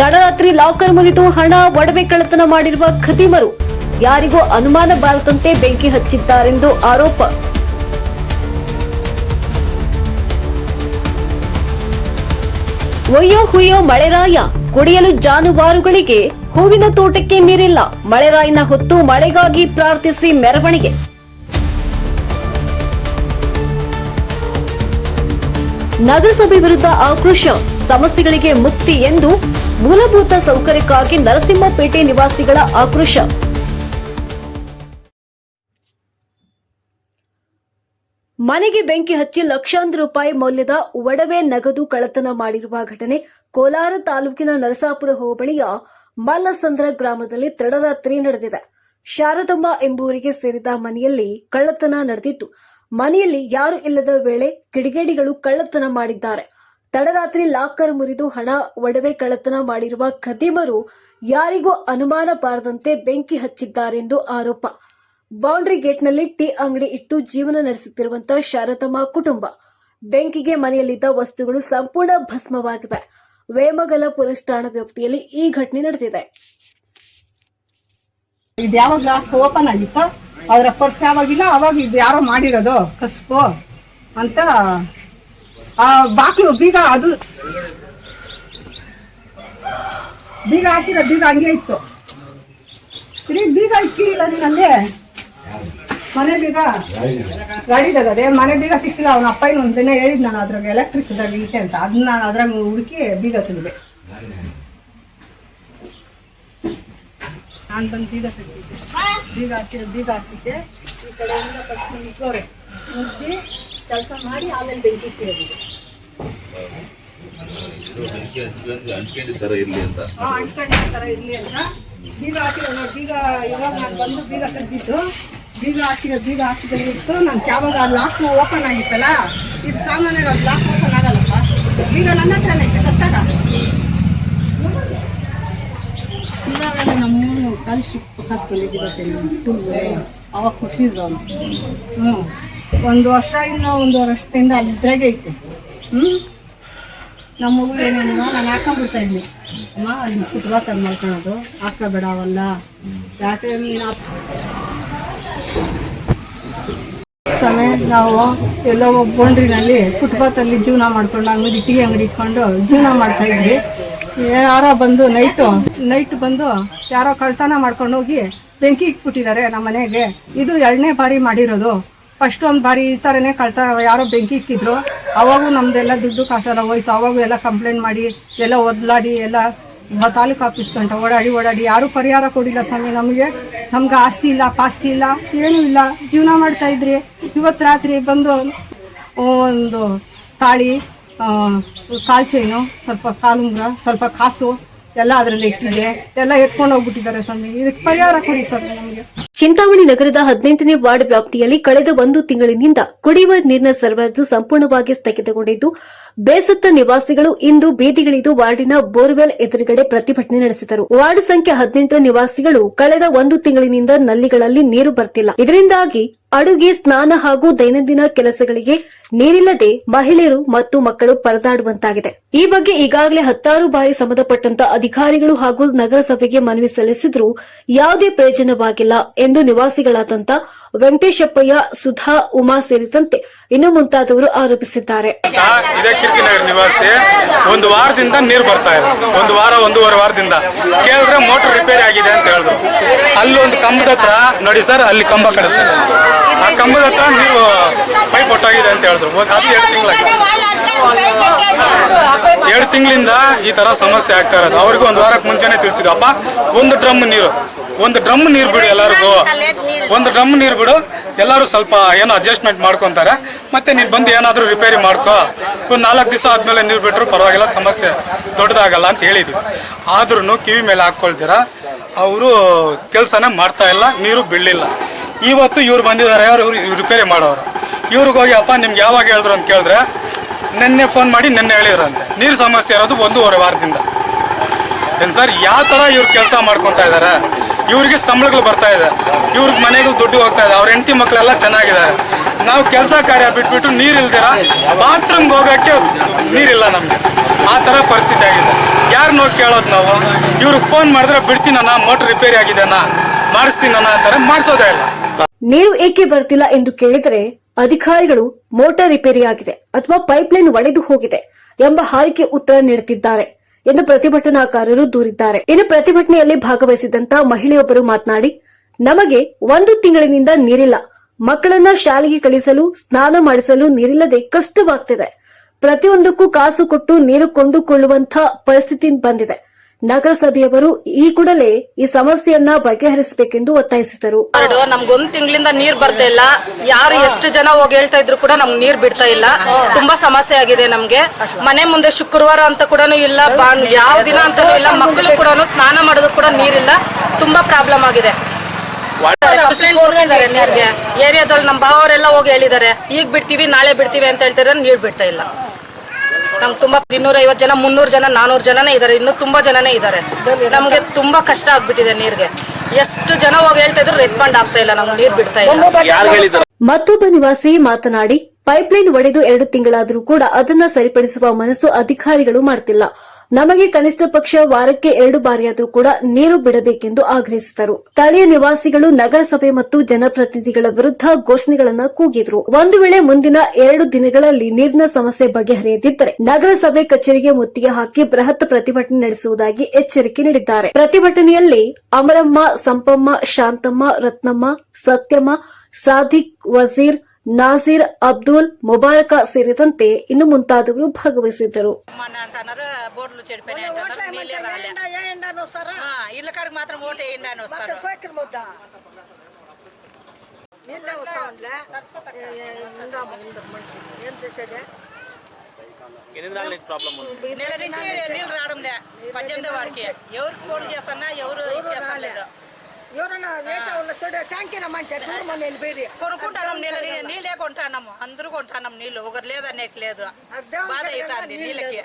ತಡರಾತ್ರಿ ಲಾಕರ್ ಮುರಿದು ಹಣ ಒಡವೆ ಕಳ್ಳತನ ಮಾಡಿರುವ ಖದೀಮರು ಯಾರಿಗೂ ಅನುಮಾನ ಬಾರದಂತೆ ಬೆಂಕಿ ಹಚ್ಚಿದ್ದಾರೆಂದು ಆರೋಪ. ಒಯ್ಯೋ ಹುಯ್ಯೋ ಮಳೆರಾಯ, ಕುಡಿಯಲು ಜಾನುವಾರುಗಳಿಗೆ ಹೂವಿನ ತೋಟಕ್ಕೆ ನೀರಿಲ್ಲ. ಮಳೆರಾಯನ ಹೊತ್ತು ಮಳೆಗಾಗಿ ಪ್ರಾರ್ಥಿಸಿ ಮೆರವಣಿಗೆ. ನಗರಸಭೆ ವಿರುದ್ಧ ಆಕ್ರೋಶ, ಸಮಸ್ಯೆಗಳಿಗೆ ಮುಕ್ತಿ ಎಂದು ಮೂಲಭೂತ ಸೌಕರ್ಯಕ್ಕಾಗಿ ನರಸಿಂಹಪೇಟೆ ನಿವಾಸಿಗಳ ಆಕ್ರೋಶ. ಮನೆಗೆ ಬೆಂಕಿ ಹಚ್ಚಿ ಲಕ್ಷಾಂತರ ರೂಪಾಯಿ ಮೌಲ್ಯದ ಒಡವೆ ನಗದು ಕಳ್ಳತನ ಮಾಡಿರುವ ಘಟನೆ ಕೋಲಾರ ತಾಲೂಕಿನ ನರಸಾಪುರ ಹೋಬಳಿಯ ಮಲ್ಲಸಂದ್ರ ಗ್ರಾಮದಲ್ಲಿ ತಡರಾತ್ರಿ ನಡೆದಿದೆ. ಶಾರದಮ್ಮ ಎಂಬುವರಿಗೆ ಸೇರಿದ ಮನೆಯಲ್ಲಿ ಕಳ್ಳತನ ನಡೆದಿದ್ದು, ಮನೆಯಲ್ಲಿ ಯಾರು ಇಲ್ಲದ ವೇಳೆ ಕಿಡಿಗೇಡಿಗಳು ಕಳ್ಳತನ ಮಾಡಿದ್ದಾರೆ. ತಡರಾತ್ರಿ ಲಾಕರ್ ಮುರಿದು ಹಣ ಒಡವೆ ಕಳ್ಳತನ ಮಾಡಿರುವ ಖದೀಮರು ಯಾರಿಗೂ ಅನುಮಾನ ಬಾರದಂತೆ ಬೆಂಕಿ ಹಚ್ಚಿದ್ದಾರೆಂದು ಆರೋಪ. ಬೌಂಡ್ರಿ ಗೇಟ್ನಲ್ಲಿ ಟೀ ಅಂಗಡಿ ಇಟ್ಟು ಜೀವನ ನಡೆಸುತ್ತಿರುವಂತಹ ಶಾರದಮ್ಮ ಕುಟುಂಬ ಬೆಂಕಿಗೆ ಮನೆಯಲ್ಲಿದ್ದ ವಸ್ತುಗಳು ಸಂಪೂರ್ಣ ಭಸ್ಮವಾಗಿವೆ. ವೇಮಗಲ ಪೊಲೀಸ್ ಠಾಣಾ ವ್ಯಾಪ್ತಿಯಲ್ಲಿ ಈ ಘಟನೆ ನಡೆದಿದೆ. ಇದು ಯಾವಾಗ ಲಾಕ್ ಓಪನ್ ಆಗಿತ್ತು, ಅವರ ಪರ್ಸ್ ಯಾವಾಗಿಲ್ಲ ಅವಾಗ ಇದು ಯಾರೋ ಮಾಡಿರೋದು ಕಸ್ಬು ಅಂತ ಆ ಬಾಕ್ಲು ಬೀಗ ಅದು ಬೀಗ ಹಾಕಿರೋ ಬೀಗ ಹಂಗೆ ಇತ್ತು. ಬೀಗ ಇಕ್ಕಿರಿಲ್ಲ ನೀನಲ್ಲಿ ಮನೆ ಬೀಗ ಗಾಡಿದಾಗದೆ ಮನೆ ಬೀಗ ಸಿಕ್ಕಿಲ್ಲ. ಅವನ ಅಪ್ಪ ಇನ್ನೊಂದು ದಿನ ಹೇಳಿದ್ ನಾನು ಅದ್ರಾಗ ಎಲೆಕ್ಟ್ರಿಕ್ದಾಗ ಇಟ್ಟೆ ಅಂತ, ಅದನ್ನ ನಾನು ಅದ್ರಾಗ ಹುಡುಕಿ ಬೀಗ ತೆಗೆದೆ. ನಾನು ಬಂದು ಬೀಗ ತೆಗ್ದಿದ್ದೆ, ಬೀಗ ಹಾಕಿದ್ದೆ. ಈ ಕಡೆಯಿಂದ ಕಟ್ಕೊಂಡು ನಿಂತವ್ರೆ ಮುಚ್ಚಿ ಕೆಲಸ ಮಾಡಿ ಆಮೇಲೆ ಬೆಂಕಿ ಇಟ್ಟಿರೋದಿದೆ. ಅಂಟ್ಕೊಂಡಿದ್ದ ಥರ ಇರಲಿ ಅಂತ ಬೀಗ ಹಾಕಿರೋ ನೋಡಿ. ಬೀಗ ಇವಾಗ ನಾನು ಬಂದು ಬೀಗ ತೆಗ್ದಿದ್ದು, ಬೀಗ ಹಾಕಿದ್ದು ನಾನು ಯಾವಾಗ ಲಾಕ್ ಓಪನ್ ಆಗಿತ್ತಲ್ಲ, ಇದು ಸಾಮಾನ್ಯ ಅದು ಲಾಕ್ ಓಪನ್ ಆಗಲ್ಲಪ್ಪ. ಬೀಗ ನನ್ನ ಹತ್ರನೇ ಐತೆ ಕತ್ತಾಗ. ಇವಾಗ ನಮ್ಮ ಕಾಲರ್ಶಿಪ್ ಕಾಸು ಬಂದಿದ್ದು ಸ್ಕೂಲ್ಗೆ ಅವಾಗ ಖುಷಿದ್ರು ಅವನು. ಒಂದು ವರ್ಷ ಇನ್ನೂ 1 ವರ್ಷದಿಂದ ಅಲ್ಲಿದ್ರಾಗೆ ಐತೆ. ನಮ್ಮ ಮಗು ಏನೇನು ನಾನು ಹಾಕೊಂಡ್ಬಿಡ್ತಾ ಇದ್ನಿ, ಅಮ್ಮ ಅಲ್ಲಿ ಕುಟ್ಬಾ ತಂದು ಮಾಡ್ಕೊಳೋದು ಹಾಕೋಬೇಡ ಅವಲ್ಲ ಯಾಕೆ ಸಮಯ ನಾವು ಎಲ್ಲೋ ಬೌಂಡ್ರಿನಲ್ಲಿ ಫುಟ್ಪಾತಲ್ಲಿ ಜೀವನ ಮಾಡ್ಕೊಂಡು ಟೀ ಅಂಗಡಿ ಇಟ್ಕೊಂಡು ಜೀವನ ಮಾಡ್ತಾ ಇದ್ವಿ. ಯಾರೋ ಬಂದು ನೈಟ್ ಬಂದು ಯಾರೋ ಕಳ್ತನ ಮಾಡ್ಕೊಂಡು ಹೋಗಿ ಬೆಂಕಿ ಇಟ್ಬಿಟ್ಟಿದ್ದಾರೆ ನಮ್ಮ ಮನೆಗೆ. ಇದು 2ನೇ ಬಾರಿ ಮಾಡಿರೋದು. ಫಸ್ಟ್ ಒಂದು ಬಾರಿ ಈ ಥರನೇ ಯಾರೋ ಬೆಂಕಿ ಇಕ್ಕಿದ್ರು. ಅವಾಗೂ ನಮ್ದೆಲ್ಲ ದುಡ್ಡು ಕಾಸೆಲ್ಲ ಹೋಯ್ತು. ಅವಾಗೂ ಎಲ್ಲ ಕಂಪ್ಲೇಂಟ್ ಮಾಡಿ ಎಲ್ಲ ಒದ್ಲಾಡಿ ಎಲ್ಲ ತಾಲೂಕು ಆಫೀಸ್ ಗಂಟ ಓಡಾಡಿ ಯಾರೂ ಪರಿಹಾರ ಕೊಡಿಲ್ಲ ಸ್ವಾಮಿ. ನಮ್ಗೆ ಆಸ್ತಿ ಇಲ್ಲ, ಪಾಸ್ತಿ ಇಲ್ಲ, ಏನೂ ಇಲ್ಲ, ಜೀವನ ಮಾಡ್ತಾ ಇದ್ರಿ. ಇವತ್ತು ರಾತ್ರಿ ಬಂದು ಒಂದು ತಾಳಿ, ಕಾಲ್ ಚೈನು, ಸ್ವಲ್ಪ ಕಾಲುಂಗ್ರ, ಸ್ವಲ್ಪ ಕಾಸು ಎಲ್ಲ ಅದರಲ್ಲಿ ಇಟ್ಟಿದೆ, ಎಲ್ಲ ಎತ್ಕೊಂಡು ಹೋಗ್ಬಿಟ್ಟಿದ್ದಾರೆ ಸ್ವಾಮಿ. ಇದಕ್ಕೆ ಪರಿಹಾರ ಕೊಡಿ ಸ್ವಾಮಿ ನಮಗೆ. ಚಿಂತಾಮಣಿ ನಗರದ 18ನೇ ವಾರ್ಡ್ ವ್ಯಾಪ್ತಿಯಲ್ಲಿ ಕಳೆದ 1 ತಿಂಗಳಿನಿಂದ ಕುಡಿಯುವ ನೀರಿನ ಸರಬರಾಜು ಸಂಪೂರ್ಣವಾಗಿ ಸ್ಥಗಿತಗೊಂಡಿದ್ದು, ಬೇಸತ್ತ ನಿವಾಸಿಗಳು ಇಂದು ಬೀದಿಗಿಳಿದು ವಾರ್ಡಿನ ಬೋರ್ವೆಲ್ ಎದುರುಗಡೆ ಪ್ರತಿಭಟನೆ ನಡೆಸಿದರು. ವಾರ್ಡ್ ಸಂಖ್ಯೆ 18 ನಿವಾಸಿಗಳು ಕಳೆದ 1 ತಿಂಗಳಿನಿಂದ ನಲ್ಲಿಗಳಲ್ಲಿ ನೀರು ಬರ್ತಿಲ್ಲ. ಇದರಿಂದಾಗಿ ಅಡುಗೆ, ಸ್ನಾನ ಹಾಗೂ ದೈನಂದಿನ ಕೆಲಸಗಳಿಗೆ ನೀರಿಲ್ಲದೆ ಮಹಿಳೆಯರು ಮತ್ತು ಮಕ್ಕಳು ಪರದಾಡುವಂತಾಗಿದೆ. ಈ ಬಗ್ಗೆ ಈಗಾಗಲೇ 10 ಬಾರಿ ಸಂಬಂಧಪಟ್ಟಂತ ಅಧಿಕಾರಿಗಳು ಹಾಗೂ ನಗರಸಭೆಗೆ ಮನವಿ ಸಲ್ಲಿಸಿದ್ರೂ ಯಾವುದೇ ಪ್ರಯೋಜನವಾಗಿಲ್ಲ ಎಂದು ನಿವಾಸಿಗಳಾದಂತ ವೆಂಕಟೇಶಪ್ಪಯ್ಯ, ಸುಧಾ, ಉಮಾ ಸೇರಿದಂತೆ ಇನ್ನು ಮುಂತಾದವರು ಆರೋಪಿಸಿದ್ದಾರೆ. ಇದೇ ಕಿರ್ಕಿನಗರ ನಿವಾಸಿ. 1 ವಾರದಿಂದ ನೀರು ಬರ್ತಾ ಇದೆ. 1-1.5 ವಾರದಿಂದ ಕೇಳಿದ್ರೆ ಮೋಟರ್ ರಿಪೇರಿ ಆಗಿದೆ ಅಂತ ಹೇಳಿದ್ರು. ಅಲ್ಲಿ ಒಂದು ಕಂಬದ ಹತ್ರ ನೋಡಿ ಸರ್, ಅಲ್ಲಿ ಕಂಬ ಕಡೆ ಸರ್, ಆ ಕಂಬದ ಹತ್ರ ನೀರು ಪೈಪ್ ಒಟ್ಟಾಗಿದೆ ಅಂತ ಹೇಳಿದ್ರು. ಅದು 2 ತಿಂಗಳಾಗಿದೆ. 2 ತಿಂಗಳಿಂದ ಈ ತರ ಸಮಸ್ಯೆ ಆಗ್ತಾ ಇರೋದು. ಅವ್ರಿಗೂ 1 ವಾರಕ್ಕೆ ಮುಂಚೆನೆ ತಿಳಿಸಿದಪ್ಪ, ಒಂದು ಡ್ರಮ್ ನೀರು ಬಿಡು, ಎಲ್ಲರಿಗೂ 1 ಡ್ರಮ್ ನೀರು ಬಿಡು, ಎಲ್ಲರೂ ಸ್ವಲ್ಪ ಏನೋ ಅಡ್ಜಸ್ಟ್ಮೆಂಟ್ ಮಾಡ್ಕೊತಾರೆ, ಮತ್ತೆ ನೀನು ಬಂದು ಏನಾದರೂ ರಿಪೇರಿ ಮಾಡ್ಕೋ. ಒಂದು 4 ದಿವಸ ಆದ್ಮೇಲೆ ನೀರು ಬಿಟ್ಟರು ಪರವಾಗಿಲ್ಲ, ಸಮಸ್ಯೆ ದೊಡ್ಡದಾಗಲ್ಲ ಅಂತ ಹೇಳಿದ್ವಿ. ಆದ್ರೂ ಕಿವಿ ಮೇಲೆ ಹಾಕೊಳ್ತೀರ, ಅವರು ಕೆಲಸನೇ ಮಾಡ್ತಾ ಇಲ್ಲ, ನೀರು ಬೀಳಲಿಲ್ಲ. ಇವತ್ತು ಇವ್ರು ಬಂದಿದ್ದಾರೆ, ಇವ್ರು ರಿಪೇರಿ ಮಾಡೋರು. ಇವ್ರಿಗೆ ಹೋಗಿ ಅಪ್ಪ ನಿಮ್ಗೆ ಯಾವಾಗ ಹೇಳಿದ್ರು ಅಂತ ಕೇಳಿದ್ರೆ, ನೆನ್ನೆ ಫೋನ್ ಮಾಡಿ ನೆನ್ನೆ ಹೇಳಿದ್ರಂತೆ. ನೀರು ಸಮಸ್ಯೆ ಇರೋದು 1.5 ವಾರದಿಂದ. ಏನು ಸರ್, ಯಾವ ಥರ ಇವ್ರು ಕೆಲಸ ಮಾಡ್ಕೊತಾ ಇದ್ದಾರೆ? ಇವ್ರಿಗೆ ಸಂಬಳಗಳು ಬರ್ತಾ ಇದೆ, ಇವ್ರಿಗೆ ಮನೆಗಳು ದುಡ್ಡು ಹೋಗ್ತಾ ಇದೆ, ಅವ್ರ ಹೆಂಡತಿ ಮಕ್ಕಳೆಲ್ಲ ಚೆನ್ನಾಗಿದ್ದಾರೆ. ನಾವು ಕೆಲಸ ಕಾರ್ಯ ಬಿಟ್ಬಿಟ್ಟು ನೀರಿಲ್ದಿರ ಬಾತ್ರೂಮ್ಗೆ ಹೋಗೋಕ್ಕೆ ನೀರಿಲ್ಲ ನಮಗೆ. ಆ ಥರ ಪರಿಸ್ಥಿತಿ ಆಗಿದೆ. ಯಾರನ್ನೋ ಕೇಳೋದು ನಾವು. ಇವ್ರಿಗೆ ಫೋನ್ ಮಾಡಿದ್ರೆ ಬಿಡ್ತೀನಣ್ಣ, ಮೋಟ್ರ್ ರಿಪೇರಿ ಆಗಿದೆನಾ, ಮಾಡಿಸ್ತೀನಣ್ಣ ಅಂತಾರೆ, ಮಾಡಿಸೋದೇ ಇಲ್ಲ. ನೀರು ಏಕೆ ಬರ್ತಿಲ್ಲ ಎಂದು ಕೇಳಿದರೆ ಅಧಿಕಾರಿಗಳು ಮೋಟಾರ್ ರಿಪೇರಿ ಆಗಿದೆ ಅಥವಾ ಪೈಪ್ಲೈನ್ ಒಡೆದು ಹೋಗಿದೆ ಎಂಬ ಹಾರಿಕೆ ಉತ್ತರ ನೀಡುತ್ತಿದ್ದಾರೆ ಎಂದು ಪ್ರತಿಭಟನಾಕಾರರು ದೂರಿದ್ದಾರೆ. ಇನ್ನು ಪ್ರತಿಭಟನೆಯಲ್ಲಿ ಭಾಗವಹಿಸಿದಂತ ಮಹಿಳೆಯೊಬ್ಬರು ಮಾತನಾಡಿ, ನಮಗೆ 1 ತಿಂಗಳಿನಿಂದ ನೀರಿಲ್ಲ, ಮಕ್ಕಳನ್ನ ಶಾಲೆಗೆ ಕಳಿಸಲು, ಸ್ನಾನ ಮಾಡಿಸಲು ನೀರಿಲ್ಲದೆ ಕಷ್ಟವಾಗ್ತಿದೆ. ಪ್ರತಿಯೊಂದಕ್ಕೂ ಕಾಸು ಕೊಟ್ಟು ನೀರು ಕೊಂಡುಕೊಳ್ಳುವಂತ ಪರಿಸ್ಥಿತಿ ಬಂದಿದೆ. ನಗರಸಭೆಯವರು ಈ ಕೂಡಲೇ ಈ ಸಮಸ್ಯೆಯನ್ನ ಬಗೆಹರಿಸಬೇಕೆಂದು ಒತ್ತಾಯಿಸಿದರು. ನಮ್ಗೊಂದು ತಿಂಗಳಿಂದ ನೀರ್ ಬರ್ತಾ ಇಲ್ಲ. ಯಾರು ಎಷ್ಟು ಜನ ಹೋಗಿ ಹೇಳ್ತಾ ಇದ್ರು ಕೂಡ ನಮ್ಗೆ ನೀರ್ ಬಿಡ್ತಾ ಇಲ್ಲ. ತುಂಬಾ ಸಮಸ್ಯೆ ಆಗಿದೆ ನಮ್ಗೆ. ಮನೆ ಮುಂದೆ ಶುಕ್ರವಾರ ಅಂತ ಕೂಡ ಇಲ್ಲ, ಯಾವ ದಿನ ಅಂತ ಇಲ್ಲ, ಮಕ್ಕಳು ಕೂಡ ಸ್ನಾನ ಮಾಡೋದಕ್ಕೆ ಕೂಡ ನೀರಿಲ್ಲ. ತುಂಬಾ ಪ್ರಾಬ್ಲಮ್ ಆಗಿದೆ. ಕಂಪ್ಲೇಂಟ್ ಕೊಟ್ಟಿದ್ದಾರೆ ನೀರ್ಗೆ. ಏರಿಯಾದಲ್ಲಿ ನಮ್ಮ ಭಾವರೆಲ್ಲ ಹೋಗಿ ಹೇಳಿದ್ದಾರೆ, ಈಗ ಬಿಡ್ತೀವಿ ನಾಳೆ ಬಿಡ್ತೀವಿ ಅಂತ ಹೇಳ್ತಾರೆ, ನೀರ್ ಬಿಡ್ತಾ ಇಲ್ಲ. ನಮ್ಗೆ ತುಂಬಾ 250 ಜನ 300 ಜನ 400 ಜನನೇ ಇದ್ದಾರೆ, ಇನ್ನೂ ತುಂಬಾ ಜನನೇ ಇದ್ದಾರೆ. ನಮ್ಗೆ ತುಂಬಾ ಕಷ್ಟ ಆಗ್ಬಿಟ್ಟಿದೆ ನೀರ್ಗೆ. ಎಷ್ಟು ಜನ ಹೋಗಿ ಹೇಳ್ತಾ ಇದ್ರು ರೆಸ್ಪಾಂಡ್ ಆಗ್ತಾ ಇಲ್ಲ, ನಮ್ಗೆ ನೀರ್ ಬಿಡ್ತಾ ಇಲ್ಲ. ಮತ್ತೊಬ್ಬ ನಿವಾಸಿ ಮಾತನಾಡಿ, ಪೈಪ್ಲೈನ್ ಒಡೆದು 2 ತಿಂಗಳಾದರೂ ಕೂಡ ಅದನ್ನ ಸರಿಪಡಿಸುವ ಮನಸ್ಸು ಅಧಿಕಾರಿಗಳು ಮಾಡ್ತಿಲ್ಲ. ನಮಗೆ ಕನಿಷ್ಠ ಪಕ್ಷ ವಾರಕ್ಕೆ 2 ಬಾರಿಯಾದರೂ ಕೂಡ ನೀರು ಬಿಡಬೇಕೆಂದು ಆಗ್ರಹಿಸಿದರು. ಸ್ಥಳೀಯ ನಿವಾಸಿಗಳು ನಗರಸಭೆ ಮತ್ತು ಜನಪ್ರತಿನಿಧಿಗಳ ವಿರುದ್ಧ ಘೋಷಣೆಗಳನ್ನ ಕೂಗಿದ್ರು. ಒಂದು ವೇಳೆ ಮುಂದಿನ 2 ದಿನಗಳಲ್ಲಿ ನೀರಿನ ಸಮಸ್ಯೆ ಬಗೆಹರಿಯದಿದ್ದರೆ ನಗರಸಭೆ ಕಚೇರಿಗೆ ಮುತ್ತಿಗೆ ಹಾಕಿ ಬೃಹತ್ ಪ್ರತಿಭಟನೆ ನಡೆಸುವುದಾಗಿ ಎಚ್ಚರಿಕೆ ನೀಡಿದ್ದಾರೆ. ಪ್ರತಿಭಟನೆಯಲ್ಲಿ ಅಮರಮ್ಮ, ಸಂಪಮ್ಮ, ಶಾಂತಮ್ಮ, ರತ್ನಮ್ಮ, ಸತ್ಯಮ್ಮ, ಸಾದಿಕ್, ವಜೀರ್, ನಾಜೀರ್, ಅಬ್ದುಲ್, ಮುಬಾರಕ ಸೇರಿದಂತೆ ಇನ್ನು ಮುಂತಾದವರು ಭಾಗವಹಿಸಿದ್ದರು. ఎవరన్నా వేసే ట్యాంకీ రమ్మంటే దూరం వెళ్ళిపోయి కొనుక్కుంటాం నీళ్ళే కొంటాము, అందరూ కొంటాం నీళ్లు. ఒకరు లేదనేకి లేదు, బాధ అవుతుంది నీళ్ళకి.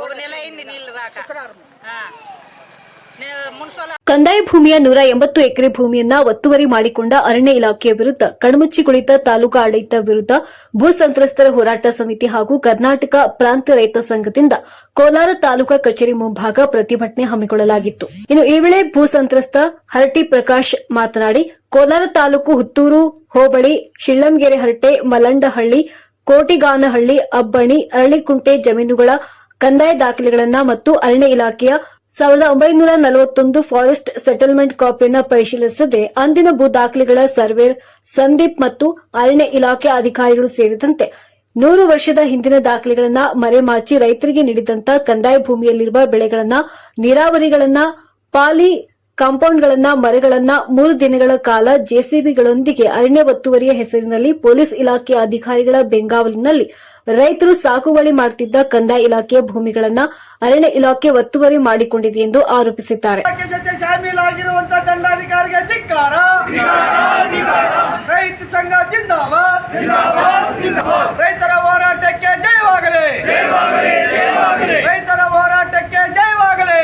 ఒక నెల అయింది నీళ్లు రాక. ಕಂದಾಯ ಭೂಮಿಯ 180 ಎಕರೆ ಭೂಮಿಯನ್ನ ಒತ್ತುವರಿ ಮಾಡಿಕೊಂಡ ಅರಣ್ಯ ಇಲಾಖೆಯ ವಿರುದ್ಧ ಕಣ್ಮುಚ್ಚಿ ಕುಳಿತ ತಾಲೂಕಾ ಆಡಳಿತ ವಿರುದ್ಧ ಭೂ ಸಂತ್ರಸ್ತರ ಹೋರಾಟ ಸಮಿತಿ ಹಾಗೂ ಕರ್ನಾಟಕ ಪ್ರಾಂತ ರೈತ ಸಂಘದಿಂದ ಕೋಲಾರ ತಾಲೂಕಾ ಕಚೇರಿ ಮುಂಭಾಗ ಪ್ರತಿಭಟನೆ ಹಮ್ಮಿಕೊಳ್ಳಲಾಗಿತ್ತು. ಇನ್ನು ಈ ವೇಳೆ ಭೂ ಸಂತ್ರಸ್ತ ಹರಟಿ ಪ್ರಕಾಶ್ ಮಾತನಾಡಿ, ಕೋಲಾರ ತಾಲೂಕು ಹುತ್ತೂರು ಹೋಬಳಿ ಶಿಳ್ಳಂಗೆರೆ ಹರಟೆ, ಮಲಂಡಹಳ್ಳಿ, ಕೋಟಿಗಾನಹಳ್ಳಿ, ಅಬ್ಬಣಿ, ಅರಳಿಕುಂಟೆ ಜಮೀನುಗಳ ಕಂದಾಯ ದಾಖಲೆಗಳನ್ನ ಮತ್ತು ಅರಣ್ಯ ಇಲಾಖೆಯ 1941 ಫಾರೆಸ್ಟ್ ಸೆಟಲ್ಮೆಂಟ್ ಕಾಪಿಯನ್ನು ಪರಿಶೀಲಿಸದೆ ಅಂದಿನ ಭೂ ದಾಖಲೆಗಳ ಸರ್ವೇರ್ ಸಂದೀಪ್ ಮತ್ತು ಅರಣ್ಯ ಇಲಾಖೆ ಅಧಿಕಾರಿಗಳು ಸೇರಿದಂತೆ 100 ವರ್ಷದ ಹಿಂದಿನ ದಾಖಲೆಗಳನ್ನ ಮರೆಮಾಚಿ ರೈತರಿಗೆ ನೀಡಿದಂತ ಕಂದಾಯ ಭೂಮಿಯಲ್ಲಿರುವ ಬೆಳೆಗಳನ್ನ, ನೀರಾವರಿಗಳನ್ನ, ಪಾಲಿ ಕಾಂಪೌಂಡ್ಗಳನ್ನ, ಮರಗಳನ್ನ 3 ದಿನಗಳ ಕಾಲ ಜೆಸಿಬಿಗಳೊಂದಿಗೆ ಅರಣ್ಯ ಒತ್ತುವರಿಯ ಹೆಸರಿನಲ್ಲಿ ಪೊಲೀಸ್ ಇಲಾಖೆಯ ಅಧಿಕಾರಿಗಳ ಬೆಂಗಾವಲಿನಲ್ಲಿ ರೈತರು ಸಾಗುವಳಿ ಮಾಡುತ್ತಿದ್ದ ಕಂದಾಯ ಇಲಾಖೆಯ ಭೂಮಿಗಳನ್ನ ಅರಣ್ಯ ಇಲಾಖೆ ಒತ್ತುವರಿ ಮಾಡಿಕೊಂಡಿದೆ ಎಂದು ಆರೋಪಿಸಿದ್ದಾರೆ. ದಂಡಾಧಿಕಾರಿಗೆ ಧಿಕ್ಕಾರ, ರೈತ ಸಂಘ ಜಿಂದಾಬಾದ್, ರೈತರ ಹೋರಾಟಕ್ಕೆ ಜಯವಾಗಲಿ, ರೈತರ ಹೋರಾಟಕ್ಕೆ ಜಯವಾಗಲಿ.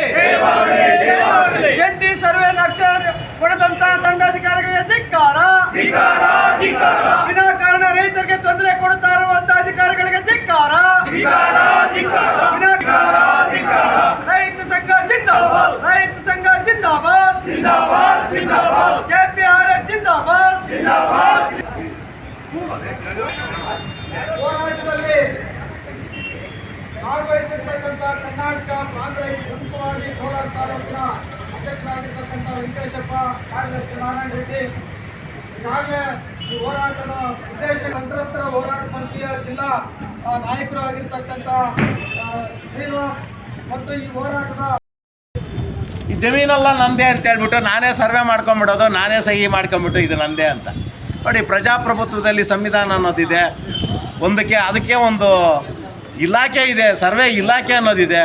ಜಂಟಿ ಸರ್ವೆ ನಕ್ಷೆ ಕೊಡದಂತ ದಂಡಾಧಿಕಾರಿಗಳಿಗೆ ಧಿಕ್ಕಾರ, ವಿನಾಕಾರಣ ರೈತರಿಗೆ ತೊಂದರೆ ಕೊಡುತ್ತಾ ಇರುವಂತಹ ಅಧಿಕಾರಿಗಳಿಗೆ ಧಿಕ್ಕಾರ. ರೈತ ಸಂಘ ಜಿಂದಾಬಾದ್, ರೈತ ಸಂಘ ಜಿಂದಾಬಾದ್, ಕೆಪಿಆರ್ಎಸ್ ಜಿಂದಾಬಾದ್. ಹೋರಾಟದಲ್ಲಿ ಭಾಗವಹಿಸಿರ್ತಕ್ಕಂಥ ಕರ್ನಾಟಕ ಪ್ರಾಂತ ರೈತ ಸಂಘವಾಗಿ ಕೋಲಾರ ತಾಲೂಕಿನ ಅಧ್ಯಕ್ಷರಾಗಿರ್ತಕ್ಕಂಥ ವೆಂಕಟೇಶಪ್ಪ, ಕಾರ್ಯದರ್ಶಿ ನಾರಾಯಣ ರೆಡ್ಡಿ, ಈಗಾಗಲೇ ಈ ಹೋರಾಟದ ವಿಶೇಷ ಸಂತ್ರಸ್ತರ ಹೋರಾಟ ಸಮಿತಿಯ ಜಿಲ್ಲಾ ನಾಯಕರು ಆಗಿರ್ತಕ್ಕಂಥ ಶ್ರೀನಿವಾಸ್ ಮತ್ತು ಈ ಹೋರಾಟದ ಈ ಜಮೀನೆಲ್ಲ ನಂದೇ ಅಂತ ಹೇಳ್ಬಿಟ್ಟು ನಾನೇ ಸರ್ವೆ ಮಾಡ್ಕೊಂಬಿಡೋದು, ನಾನೇ ಸಹಿ ಮಾಡ್ಕೊಂಬಿಟ್ಟು ಇದು ನಂದೇ ಅಂತ. ನೋಡಿ, ಪ್ರಜಾಪ್ರಭುತ್ವದಲ್ಲಿ ಸಂವಿಧಾನ ಅನ್ನೋದಿದೆ, ಅದಕ್ಕೆ ಒಂದು ಇಲಾಖೆ ಇದೆ, ಸರ್ವೆ ಇಲಾಖೆ ಅನ್ನೋದಿದೆ.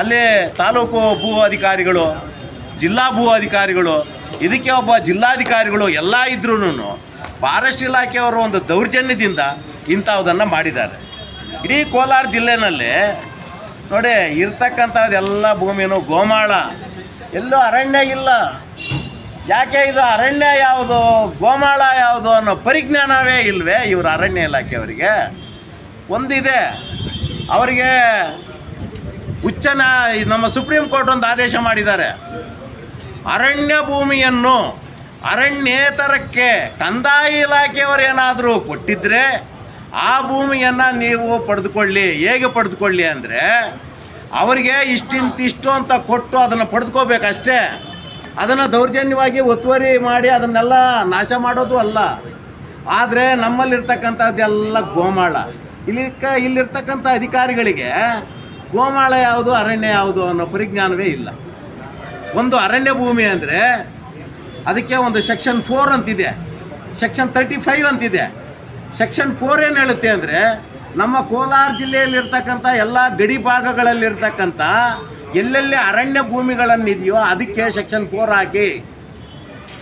ಅಲ್ಲಿ ತಾಲೂಕು ಭೂ ಅಧಿಕಾರಿಗಳು, ಜಿಲ್ಲಾ ಭೂ ಅಧಿಕಾರಿಗಳು, ಇದಕ್ಕೆ ಒಬ್ಬ ಜಿಲ್ಲಾಧಿಕಾರಿಗಳು ಎಲ್ಲ ಇದ್ರೂ ಫಾರೆಸ್ಟ್ ಇಲಾಖೆಯವರು ಒಂದು ದೌರ್ಜನ್ಯದಿಂದ ಇಂಥವುದನ್ನು ಮಾಡಿದ್ದಾರೆ. ಇಡೀ ಕೋಲಾರ ಜಿಲ್ಲೆನಲ್ಲಿ ನೋಡಿ ಇರ್ತಕ್ಕಂಥದ್ದೆಲ್ಲ ಭೂಮಿಯೂ ಗೋಮಾಳ, ಎಲ್ಲೂ ಅರಣ್ಯ ಇಲ್ಲ. ಯಾಕೆ ಇದು ಅರಣ್ಯ ಯಾವುದು ಗೋಮಾಳ ಯಾವುದು ಅನ್ನೋ ಪರಿಜ್ಞಾನವೇ ಇಲ್ವೇ ಇವರು ಅರಣ್ಯ ಇಲಾಖೆಯವರಿಗೆ? ಒಂದಿದೆ ಅವರಿಗೆ ನಮ್ಮ ಸುಪ್ರೀಂ ಕೋರ್ಟ್ ಒಂದು ಆದೇಶ ಮಾಡಿದ್ದಾರೆ. ಅರಣ್ಯ ಭೂಮಿಯನ್ನು ಅರಣ್ಯೇತರಕ್ಕೆ ಕಂದಾಯ ಇಲಾಖೆಯವರು ಏನಾದರೂ ಕೊಟ್ಟಿದ್ರೆ ಆ ಭೂಮಿಯನ್ನು ನೀವು ಪಡೆದುಕೊಳ್ಳಿ. ಹೇಗೆ ಪಡೆದುಕೊಳ್ಳಿ ಅಂದರೆ ಅವರಿಗೆ ಇಷ್ಟಿಂತಿಷ್ಟು ಅಂತ ಕೊಟ್ಟು ಅದನ್ನು ಪಡೆದುಕೋಬೇಕಷ್ಟೇ. ಅದನ್ನು ದೌರ್ಜನ್ಯವಾಗಿ ಒತ್ತುವರಿ ಮಾಡಿ ಅದನ್ನೆಲ್ಲ ನಾಶ ಮಾಡೋದು ಅಲ್ಲ. ಆದರೆ ನಮ್ಮಲ್ಲಿರ್ತಕ್ಕಂಥದ್ದೆಲ್ಲ ಗೋಮಾಳ. ಇಲ್ಲಿರ್ತಕ್ಕಂಥ ಅಧಿಕಾರಿಗಳಿಗೆ ಗೋಮಾಳ ಯಾವುದು ಅರಣ್ಯ ಯಾವುದು ಅನ್ನೋ ಪರಿಜ್ಞಾನವೇ ಇಲ್ಲ. ಒಂದು ಅರಣ್ಯ ಭೂಮಿ ಅಂದರೆ ಅದಕ್ಕೆ ಒಂದು ಸೆಕ್ಷನ್ 4 ಅಂತಿದೆ, ಸೆಕ್ಷನ್ 35 ಅಂತಿದೆ. ಸೆಕ್ಷನ್ 4 ಏನು ಹೇಳುತ್ತೆ ಅಂದರೆ ನಮ್ಮ ಕೋಲಾರ ಜಿಲ್ಲೆಯಲ್ಲಿರ್ತಕ್ಕಂಥ ಎಲ್ಲ ಗಡಿ ಭಾಗಗಳಲ್ಲಿರ್ತಕ್ಕಂಥ ಎಲ್ಲೆಲ್ಲಿ ಅರಣ್ಯ ಭೂಮಿಗಳನ್ನಿದೆಯೋ ಅದಕ್ಕೆ ಸೆಕ್ಷನ್ 4 ಹಾಕಿ.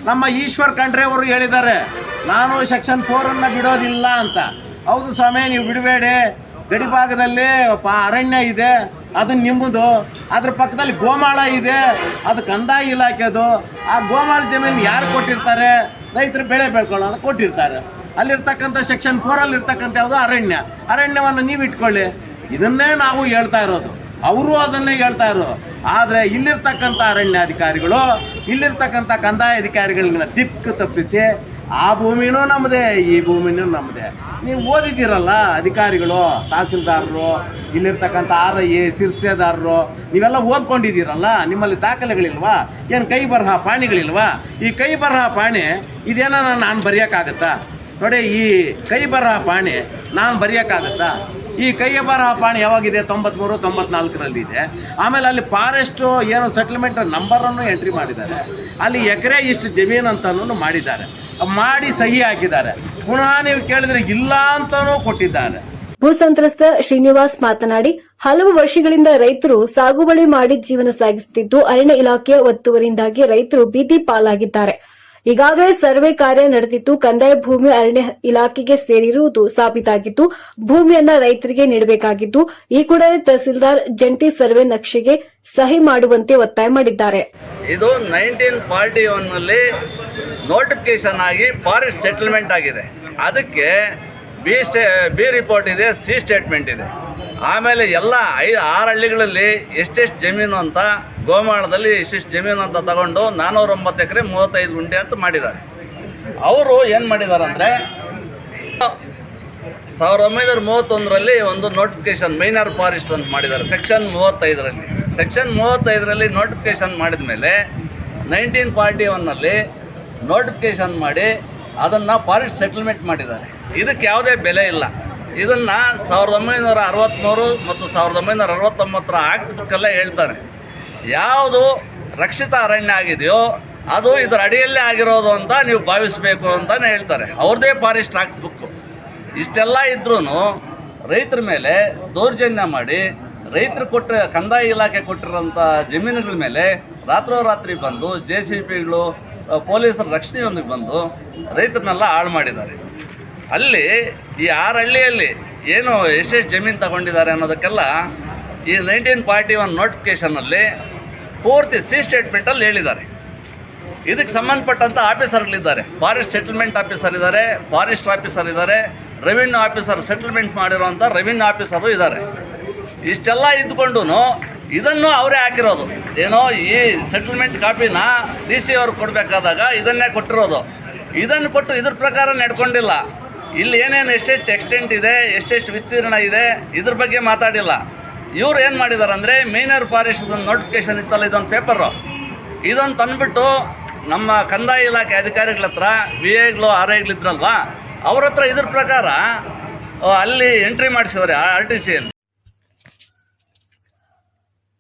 ನಮ್ಮ ಈಶ್ವರ್ ಖಂಡ್ರೆ ಅವರು ಹೇಳಿದ್ದಾರೆ, ನಾನು ಸೆಕ್ಷನ್ 4 ಬಿಡೋದಿಲ್ಲ ಅಂತ. ಹೌದು ಸ್ವಾಮಿ, ನೀವು ಬಿಡಬೇಡಿ. ಗಡಿ ಭಾಗದಲ್ಲಿ ಅರಣ್ಯ ಇದೆ, ಅದು ನಿಮ್ಮದು. ಅದ್ರ ಪಕ್ಕದಲ್ಲಿ ಗೋಮಾಳ ಇದೆ, ಅದು ಕಂದಾಯ ಇಲಾಖೆದು. ಆ ಗೋಮಾಳ ಜಮೀನು ಯಾರು ಕೊಟ್ಟಿರ್ತಾರೆ? ರೈತರು ಬೆಳೆ ಬೆಳ್ಕೊಳ್ಳೋದು ಕೊಟ್ಟಿರ್ತಾರೆ. ಅಲ್ಲಿರ್ತಕ್ಕಂಥ ಸೆಕ್ಷನ್ 4 ಇರ್ತಕ್ಕಂಥ ಯಾವುದು ಅರಣ್ಯವನ್ನು ನೀವು ಇಟ್ಕೊಳ್ಳಿ. ಇದನ್ನೇ ನಾವು ಹೇಳ್ತಾ ಇರೋದು, ಅವರು ಅದನ್ನೇ ಹೇಳ್ತಾ ಇರೋದು. ಆದರೆ ಇಲ್ಲಿರ್ತಕ್ಕಂಥ ಅರಣ್ಯಾಧಿಕಾರಿಗಳು, ಇಲ್ಲಿರ್ತಕ್ಕಂಥ ಕಂದಾಯ ಅಧಿಕಾರಿಗಳನ್ನ ದಿಕ್ಕು ತಪ್ಪಿಸಿ ಆ ಭೂಮಿನೂ ನಮ್ಮದೇ, ಈ ಭೂಮಿನೂ ನಮ್ಮದೇ. ನೀವು ಓದಿದ್ದೀರಲ್ಲ ಅಧಿಕಾರಿಗಳು, ತಹಸೀಲ್ದಾರರು, ಇಲ್ಲಿರ್ತಕ್ಕಂಥ RI ಸಿರ್ಸ್ತೆದಾರರು, ನೀವೆಲ್ಲ ಓದ್ಕೊಂಡಿದ್ದೀರಲ್ಲ. ನಿಮ್ಮಲ್ಲಿ ದಾಖಲೆಗಳಿಲ್ವಾ? ಏನು ಕೈ ಬರಹ ಪಾಣಿಗಳಿಲ್ವಾ? ಈ ಕೈ ಬರಹ ಪಾಣಿ ಇದೇನ ನಾನು ಬರೆಯೋಕ್ಕಾಗತ್ತಾ? ನೋಡಿ, ಈ ಕೈ ಬರಹ ಪಾಣಿ ನಾನು ಬರೆಯೋಕ್ಕಾಗತ್ತಾ? ಈ ಕೈ ಬರಹ ಪಾಣಿ ಯಾವಾಗಿದೆ? 93-94ರಲ್ಲಿದೆ. ಆಮೇಲೆ ಅಲ್ಲಿ ಫಾರೆಸ್ಟು ಏನೋ ಸೆಟ್ಲ್ಮೆಂಟ್ ನಂಬರನ್ನು ಎಂಟ್ರಿ ಮಾಡಿದ್ದಾರೆ. ಅಲ್ಲಿ ಎಕರೆ ಇಷ್ಟು ಜಮೀನು ಅಂತನೂ ಮಾಡಿದ್ದಾರೆ, ಮಾಡಿ ಸಹಿ ಹಾಕಿದ್ದಾರೆ. ಪುನಃ ನೀವು ಕೇಳಿದ್ರೆ ಇಲ್ಲ ಅಂತನೂ ಕೊಟ್ಟಿದ್ದಾರೆ. ಭೂ ಸಂತ್ರಸ್ತ ಶ್ರೀನಿವಾಸ್ ಮಾತನಾಡಿ, ಹಲವು ವರ್ಷಗಳಿಂದ ರೈತರು ಸಾಗುವಳಿ ಮಾಡಿ ಜೀವನ ಸಾಗಿಸುತ್ತಿದ್ದು, ಅರಣ್ಯ ಇಲಾಖೆಯ ಒತ್ತುವರಿಯಿಂದಾಗಿ ರೈತರು ಬೀದಿ ಪಾಲಾಗಿದ್ದಾರೆ. ಈಗಾಗಲೇ ಸರ್ವೆ ಕಾರ್ಯ ನಡೆದಿದ್ದು, ಕಂದಾಯ ಭೂಮಿ ಅರಣ್ಯ ಇಲಾಖೆಗೆ ಸೇರಿರುವುದು ಸಾಬೀತಾಗಿದ್ದು, ಭೂಮಿಯನ್ನ ರೈತರಿಗೆ ನೀಡಬೇಕಾಗಿದ್ದು, ಈ ಕೂಡಲೇ ತಹಸೀಲ್ದಾರ್ ಜಂಟಿ ಸರ್ವೆ ನಕ್ಷೆಗೆ ಸಹಿ ಮಾಡುವಂತೆ ಒತ್ತಾಯ ಮಾಡಿದ್ದಾರೆ. ಇದು 1941ನಲ್ಲಿ ನೋಟಿಫಿಕೇಶನ್ ಆಗಿ ಫಾರೆಸ್ಟ್ ಸೆಟಲ್ಮೆಂಟ್ ಆಗಿದೆ. ಅದಕ್ಕೆ ಬಿ ರಿಪೋರ್ಟ್ ಇದೆ, ಸಿ ಸ್ಟೇಟ್ಮೆಂಟ್ ಇದೆ. ಆಮೇಲೆ ಎಲ್ಲ 6 ಹಳ್ಳಿಗಳಲ್ಲಿ ಎಷ್ಟೆಷ್ಟು ಜಮೀನು ಅಂತ, ಗೋಮಾಳದಲ್ಲಿ ಎಷ್ಟೆಷ್ಟು ಜಮೀನು ಅಂತ ತಗೊಂಡು 409 ಎಕರೆ 35 ಗುಂಟೆ ಅಂತ ಮಾಡಿದ್ದಾರೆ. ಅವರು ಏನು ಮಾಡಿದ್ದಾರೆ ಅಂದರೆ 1931ರಲ್ಲಿ ಒಂದು ನೋಟಿಫಿಕೇಶನ್ ಮೈನರ್ ಫಾರೆಸ್ಟ್ ಅಂತ ಮಾಡಿದ್ದಾರೆ ಸೆಕ್ಷನ್ 35ರಲ್ಲಿ. ಸೆಕ್ಷನ್ 35ರಲ್ಲಿ ನೋಟಿಫಿಕೇಶನ್ ಮಾಡಿದ ಮೇಲೆ 1941ನಲ್ಲಿ ನೋಟಿಫಿಕೇಶನ್ ಮಾಡಿ ಅದನ್ನು ಫಾರೆಸ್ಟ್ ಸೆಟಲ್ಮೆಂಟ್ ಮಾಡಿದ್ದಾರೆ. ಇದಕ್ಕೆ ಯಾವುದೇ ಬೆಲೆ ಇಲ್ಲ. ಇದನ್ನು 1963 ಮತ್ತು 1969ರ ಆಕ್ಟ್ ಬುಕ್ಕಲ್ಲೇ ಹೇಳ್ತಾರೆ. ಯಾವುದು ರಕ್ಷಿತ ಅರಣ್ಯ ಆಗಿದೆಯೋ ಅದು ಇದರ ಅಡಿಯಲ್ಲೇ ಆಗಿರೋದು ಅಂತ ನೀವು ಭಾವಿಸಬೇಕು ಅಂತಲೇ ಹೇಳ್ತಾರೆ. ಅವ್ರದ್ದೇ ಫಾರೆಸ್ಟ್ ಆಕ್ಟ್ ಬುಕ್ಕು. ಇಷ್ಟೆಲ್ಲ ಇದ್ರೂ ರೈತರ ಮೇಲೆ ದೌರ್ಜನ್ಯ ಮಾಡಿ, ರೈತರು ಕಂದಾಯ ಇಲಾಖೆ ಕೊಟ್ಟಿರೋಂಥ ಜಮೀನುಗಳ ಮೇಲೆ ರಾತ್ರೋರಾತ್ರಿ ಬಂದು JCBಗಳು, ಪೊಲೀಸರ ರಕ್ಷಣೆಯೊಂದಿಗೆ ಬಂದು ರೈತರನ್ನೆಲ್ಲ ಹಾಳು ಮಾಡಿದ್ದಾರೆ. ಅಲ್ಲಿ ಈ 6 ಹಳ್ಳಿಯಲ್ಲಿ ಏನು ಎಷ್ಟೆಷ್ಟು ಜಮೀನು ತಗೊಂಡಿದ್ದಾರೆ ಅನ್ನೋದಕ್ಕೆಲ್ಲ ಈ 1941 ನೋಟಿಫಿಕೇಷನಲ್ಲಿ ಪೂರ್ತಿ ಸಿ ಸ್ಟೇಟ್ಮೆಂಟಲ್ಲಿ ಹೇಳಿದ್ದಾರೆ. ಇದಕ್ಕೆ ಸಂಬಂಧಪಟ್ಟಂಥ ಆಫೀಸರ್ಗಳಿದ್ದಾರೆ. ಫಾರೆಸ್ಟ್ ಸೆಟಲ್ಮೆಂಟ್ ಆಫೀಸರ್ ಇದ್ದಾರೆ, ಫಾರೆಸ್ಟ್ ಆಫೀಸರ್ ಇದ್ದಾರೆ, ರೆವಿನ್ಯೂ ಆಫೀಸರ್ ಸೆಟಲ್ಮೆಂಟ್ ಮಾಡಿರೋಂಥ ರೆವಿನ್ಯೂ ಆಫೀಸರು ಇದ್ದಾರೆ. ಇಷ್ಟೆಲ್ಲ ಇದ್ದುಕೊಂಡು ಇದನ್ನು ಅವರೇ ಹಾಕಿರೋದು. ಏನೋ ಈ ಸೆಟಲ್ಮೆಂಟ್ ಕಾಪಿನ DC ಅವ್ರು ಕೊಡಬೇಕಾದಾಗ ಇದನ್ನೇ ಕೊಟ್ಟಿರೋದು. ಇದನ್ನು ಕೊಟ್ಟು ಇದ್ರ ಪ್ರಕಾರ ನಡ್ಕೊಂಡಿಲ್ಲ. ಇಲ್ಲಿ ಏನೇನು ಎಷ್ಟೆಷ್ಟು ಎಕ್ಸ್ಟೆಂಟ್ ಇದೆ, ಎಷ್ಟೆಷ್ಟು ವಿಸ್ತೀರ್ಣ ಇದೆ, ಇದ್ರ ಬಗ್ಗೆ ಮಾತಾಡಿಲ್ಲ. ಇವ್ರು ಏನು ಮಾಡಿದ್ದಾರೆ ಅಂದರೆ ಮೈನರ್ ಫಾರೆಸ್ಟ್ ನೋಟಿಫಿಕೇಶನ್ ಇತ್ತಲ್ಲ, ಇದೊಂದು ಪೇಪರು, ಇದೊಂದು ತಂದುಬಿಟ್ಟು ನಮ್ಮ ಕಂದಾಯ ಇಲಾಖೆ ಅಧಿಕಾರಿಗಳ ಹತ್ರ VAಗಳು RIಗಳಿದ್ರಲ್ವ ಅವ್ರ ಹತ್ರ ಇದ್ರ ಪ್ರಕಾರ ಅಲ್ಲಿ ಎಂಟ್ರಿ ಮಾಡಿಸಿದ್ದಾರೆ RTCಯಲ್ಲಿ.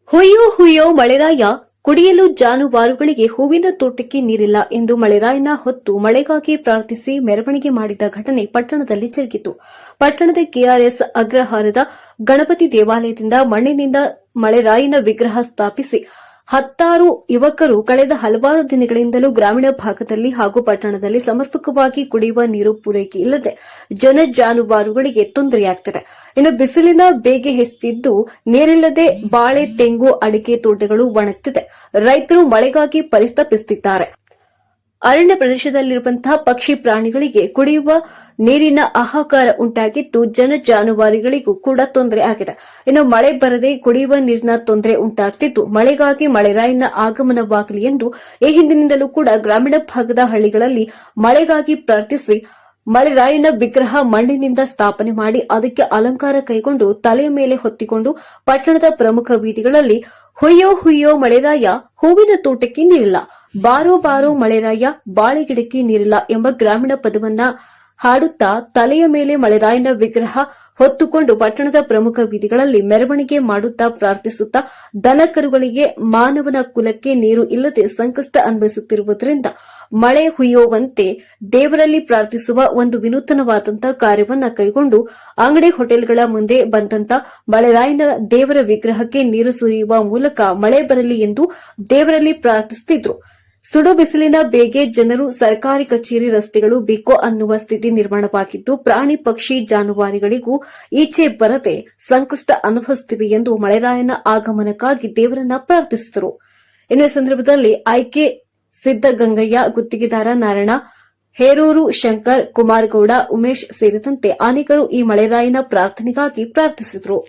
ಹುಯ್ಯೋ ಹುಯ್ಯೋ ಮಳೆರಾಯ, ಕುಡಿಯಲು ಜಾನುವಾರುಗಳಿಗೆ ಹೂವಿನ ತೋಟಕ್ಕೆ ನೀರಿಲ್ಲ ಎಂದು ಮಳೆರಾಯನ ಹೊತ್ತು ಮಳೆಗಾಗಿ ಪ್ರಾರ್ಥಿಸಿ ಮೆರವಣಿಗೆ ಮಾಡಿದ ಘಟನೆ ಪಟ್ಟಣದಲ್ಲಿ ಜರುಗಿತು. ಪಟ್ಟಣದ KRS ಅಗ್ರಹಾರದ ಗಣಪತಿ ದೇವಾಲಯದಿಂದ ಮಣ್ಣಿನಿಂದ ಮಳೆರಾಯನ ವಿಗ್ರಹ ಸ್ಥಾಪಿಸಿ 10 ಯುವಕರು ಕಳೆದ ಹಲವಾರು ದಿನಗಳಿಂದಲೂ ಗ್ರಾಮೀಣ ಭಾಗದಲ್ಲಿ ಹಾಗೂ ಪಟ್ಟಣದಲ್ಲಿ ಸಮರ್ಪಕವಾಗಿ ಕುಡಿಯುವ ನೀರು ಪೂರೈಕೆ ಇಲ್ಲದೆ ಜನ ಜಾನುವಾರುಗಳಿಗೆ ತೊಂದರೆಯಾಗುತ್ತಿದೆ. ಇನ್ನು ಬಿಸಿಲಿನ ಬೇಗೆ ಹೆಚ್ಚುತ್ತಿದ್ದು ನೀರಿಲ್ಲದೆ ಬಾಳೆ, ತೆಂಗು, ಅಡಿಕೆ ತೋಟಗಳು ಒಣಗುತ್ತಿದೆ. ರೈತರು ಮಳೆಗಾಗಿ ಪರಿತಪಿಸುತ್ತಿದ್ದಾರೆ. ಅರಣ್ಯ ಪ್ರದೇಶದಲ್ಲಿರುವಂತಹ ಪಕ್ಷಿ ಪ್ರಾಣಿಗಳಿಗೆ ಕುಡಿಯುವ ನೀರಿನ ಹಾಹಾಕಾರ ಉಂಟಾಗಿದ್ದು ಜನ ಜಾನುವಾರುಗಳಿಗೂ ಕೂಡ ತೊಂದರೆ ಆಗಿದೆ. ಇನ್ನು ಮಳೆ ಬರದೆ ಕುಡಿಯುವ ನೀರಿನ ತೊಂದರೆ ಉಂಟಾಗುತ್ತಿದ್ದು ಮಳೆಗಾಗಿ ಮಳೆರಾಯನ ಆಗಮನವಾಗಲಿ ಎಂದು ಈ ಹಿಂದಿನಿಂದಲೂ ಕೂಡ ಗ್ರಾಮೀಣ ಭಾಗದ ಹಳ್ಳಿಗಳಲ್ಲಿ ಮಳೆಗಾಗಿ ಪ್ರಾರ್ಥಿಸಿ ಮಳೆರಾಯನ ವಿಗ್ರಹ ಮಣ್ಣಿನಿಂದ ಸ್ಥಾಪನೆ ಮಾಡಿ ಅದಕ್ಕೆ ಅಲಂಕಾರ ಕೈಗೊಂಡು ತಲೆಯ ಮೇಲೆ ಹೊತ್ತಿಕೊಂಡು ಪಟ್ಟಣದ ಪ್ರಮುಖ ಬೀದಿಗಳಲ್ಲಿ ಹುಯ್ಯೋ ಹುಯ್ಯೋ ಮಳೆರಾಯ ಹೂವಿನ ತೋಟಕ್ಕೆ ನೀರಿಲ್ಲ, ಬಾರೋ ಬಾರೋ ಮಳೆರಾಯ ಬಾಳೆಗಿಡಕ್ಕೆ ನೀರಿಲ್ಲ ಎಂಬ ಗ್ರಾಮೀಣ ಪದವನ್ನ ಹಾಡುತ್ತಾ ತಲೆಯ ಮೇಲೆ ಮಳೆರಾಯನ ವಿಗ್ರಹ ಹೊತ್ತುಕೊಂಡು ಪಟ್ಟಣದ ಪ್ರಮುಖ ಬೀದಿಗಳಲ್ಲಿ ಮೆರವಣಿಗೆ ಮಾಡುತ್ತಾ ಪ್ರಾರ್ಥಿಸುತ್ತಾ ದನಕರುಗಳಿಗೆ ಮಾನವನ ಕುಲಕ್ಕೆ ನೀರು ಇಲ್ಲದೆ ಸಂಕಷ್ಟ ಅನುಭವಿಸುತ್ತಿರುವುದರಿಂದ ಮಳೆ ಹುಯ್ಯುವಂತೆ ದೇವರಲ್ಲಿ ಪ್ರಾರ್ಥಿಸುವ ಒಂದು ವಿನೂತನವಾದಂತಹ ಕಾರ್ಯವನ್ನ ಕೈಗೊಂಡು ಅಂಗಡಿ ಹೋಟೆಲ್ಗಳ ಮುಂದೆ ಬಂದಂತ ಮಳೆರಾಯನ ದೇವರ ವಿಗ್ರಹಕ್ಕೆ ನೀರು ಸುರಿಯುವ ಮೂಲಕ ಮಳೆ ಬರಲಿ ಎಂದು ದೇವರಲ್ಲಿ ಪ್ರಾರ್ಥಿಸುತ್ತಿದ್ರು. ಸುಡು ಬಿಸಿಲಿನ ಬೇಗೆ ಜನರು ಸರ್ಕಾರಿ ಕಚೇರಿ ರಸ್ತೆಗಳು ಬಿಕೋ ಅನ್ನುವ ಸ್ಥಿತಿ ನಿರ್ಮಾಣವಾಗಿದ್ದು ಪ್ರಾಣಿ ಪಕ್ಷಿ ಜಾನುವಾರುಗಳಿಗೂ ಈಚೆ ಬರದೆ ಸಂಕಷ್ಟ ಅನುಭವಿಸುತ್ತಿವೆ ಎಂದು ಮಳೆರಾಯನ ಆಗಮನಕ್ಕಾಗಿ ದೇವರನ್ನ ಪ್ರಾರ್ಥಿಸಿದರು. ಇನ್ನು ಈ ಸಂದರ್ಭದಲ್ಲಿ ಐಕೆ ಸಿದ್ದಗಂಗಯ್ಯ, ಗುತ್ತಿಗೆದಾರ ನಾರಾಯಣ, ಹೇರೂರು ಶಂಕರ್, ಕುಮಾರಗೌಡ, ಉಮೇಶ್ ಸೇರಿದಂತೆ ಅನೇಕರು ಈ ಮಳೆರಾಯನ ಪ್ರಾರ್ಥನೆಗಾಗಿ ಪ್ರಾರ್ಥಿಸಿದರು.